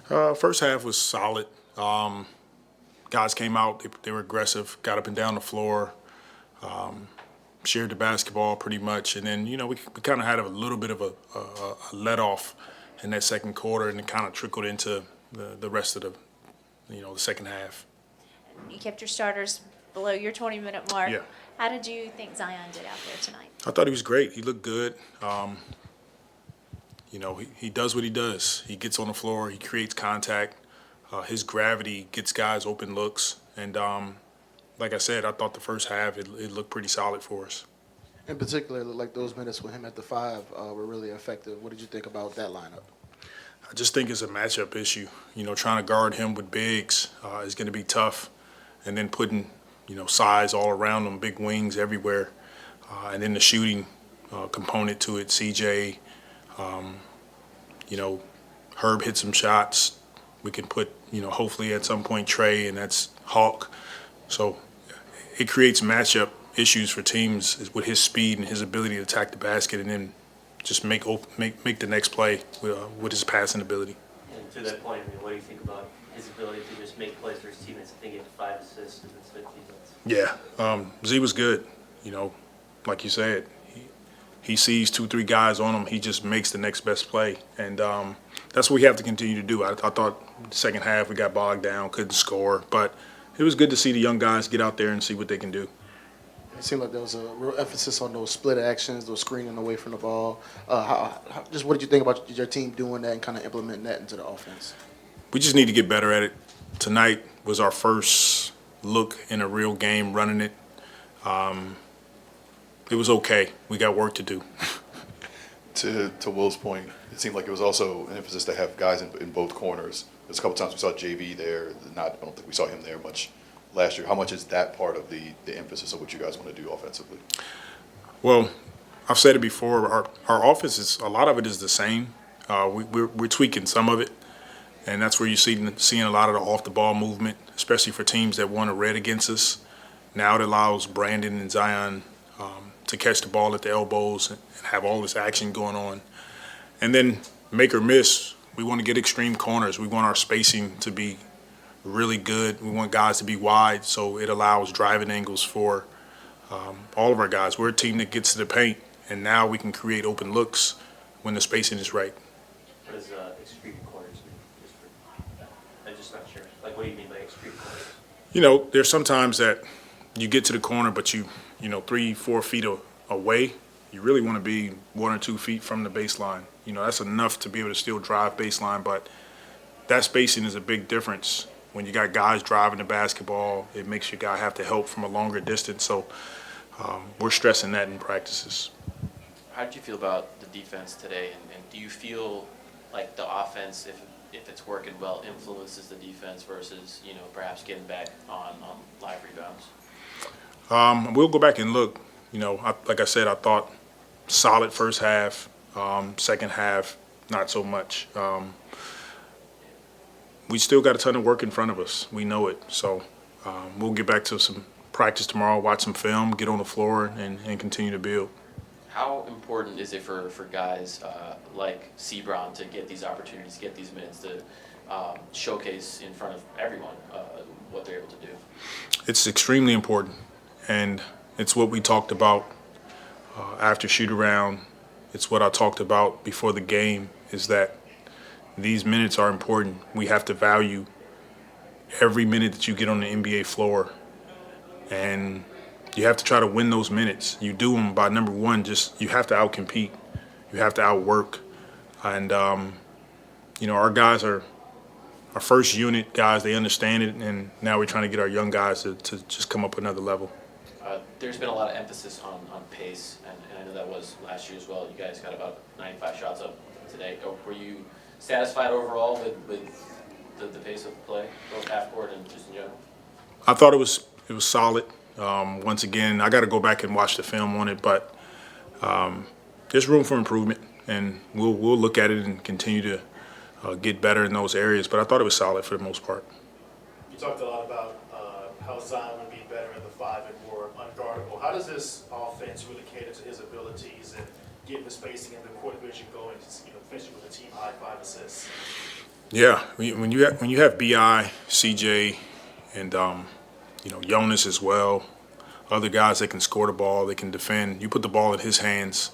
First half was solid. Guys came out, they were aggressive, got up and down the floor, shared the basketball pretty much. And then, we kind of had a little bit of a let off in that second quarter, and it kind of trickled into the rest of the second half. You kept your starters below your 20-minute mark. Yeah. How did you think Zion did out there tonight? I thought he was great. He looked good. He does what he does. He gets on the floor, he creates contact. His gravity gets guys open looks. And like I said, I thought the first half, it looked pretty solid for us. In particular, like those minutes with him at the 5 were really effective. What did you think about that lineup? I just think it's a matchup issue. Trying to guard him with bigs is going to be tough. And then putting, size all around him, big wings everywhere. And then the shooting component to it, CJ, Herb hit some shots. We can put, hopefully at some point Trey, and that's Hawk. So it creates matchup issues for teams with his speed and his ability to attack the basket and then just make the next play with his passing ability. And to that point, what do you think about his ability to just make plays for his teammates? I think he had 5 assists in his 15 minutes. Yeah, Z was good. Like you said, he sees 2-3 guys on him. He just makes the next best play, and that's what we have to continue to do. I thought the second half we got bogged down, couldn't score, but it was good to see the young guys get out there and see what they can do. It seemed like there was a real emphasis on those split actions, those screening away from the ball. Just what did you think about your team doing that and kind of implementing that into the offense? We just need to get better at it. Tonight was our first look in a real game running it. It was okay. We got work to do. To Will's point, it seemed like it was also an emphasis to have guys in both corners. There's a couple times we saw JV there. I don't think we saw him there much last year. How much is that part of the emphasis of what you guys want to do offensively? Well, I've said it before. Our offense a lot of it is the same. We're tweaking some of it, and that's where you're seeing a lot of the off the ball movement, especially for teams that want to red against us. Now it allows Brandon and Zion to catch the ball at the elbows and have all this action going on. And then make or miss, we want to get extreme corners. We want our spacing to be really good. We want guys to be wide, so it allows driving angles for all of our guys. We're a team that gets to the paint, and now we can create open looks when the spacing is right. What does extreme corners mean? I'm just not sure. Like, what do you mean by extreme corners? There's sometimes that you get to the corner, but you 3-4 feet away, you really want to be 1 or 2 feet from the baseline. That's enough to be able to still drive baseline, but that spacing is a big difference. When you got guys driving the basketball, it makes your guy have to help from a longer distance. So we're stressing that in practices. How did you feel about the defense today? And do you feel like the offense, if it's working well, influences the defense versus, perhaps getting back on live rebounds? We'll go back and look. Like I said, I thought solid first half. Second half, not so much. We still got a ton of work in front of us. We know it. So we'll get back to some practice tomorrow, watch some film, get on the floor, and continue to build. How important is it for guys like Seabron to get these opportunities, get these minutes to showcase in front of everyone what they're able to do? It's extremely important, and it's what we talked about after shoot-around. It's what I talked about before the game, is that these minutes are important. We have to value every minute that you get on the NBA floor, and you have to try to win those minutes. You do them by, number one, you have to outcompete. You have to outwork. And, our guys are our first unit guys. They understand it, and now we're trying to get our young guys to just come up another level. There's been a lot of emphasis on pace, and I know that was last year as well. You guys got about 95 shots up today. Were you satisfied overall with the pace of play, both half court and just in general? I thought it was solid. Once again, I got to go back and watch the film on it, but there's room for improvement, and we'll look at it and continue to get better in those areas. But I thought it was solid for the most part. You talked a lot about how Zion would be better in the 5 and more unguardable. How does this offense really cater to his abilities and getting the spacing and the court vision going? Finishing with a team high 5 assists. Yeah, when you have Bi, CJ, and Jonas as well, other guys that can score the ball, they can defend. You put the ball in his hands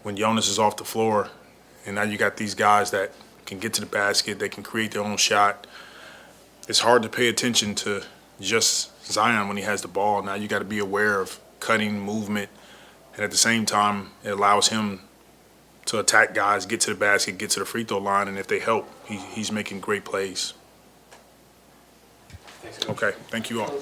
when Jonas is off the floor, and now you got these guys that can get to the basket, they can create their own shot. It's hard to pay attention to just Zion when he has the ball. Now you got to be aware of cutting, movement, and at the same time, it allows him to attack guys, get to the basket, get to the free throw line, and if they help, he's making great plays. Thanks, Coach. Okay, thank you all.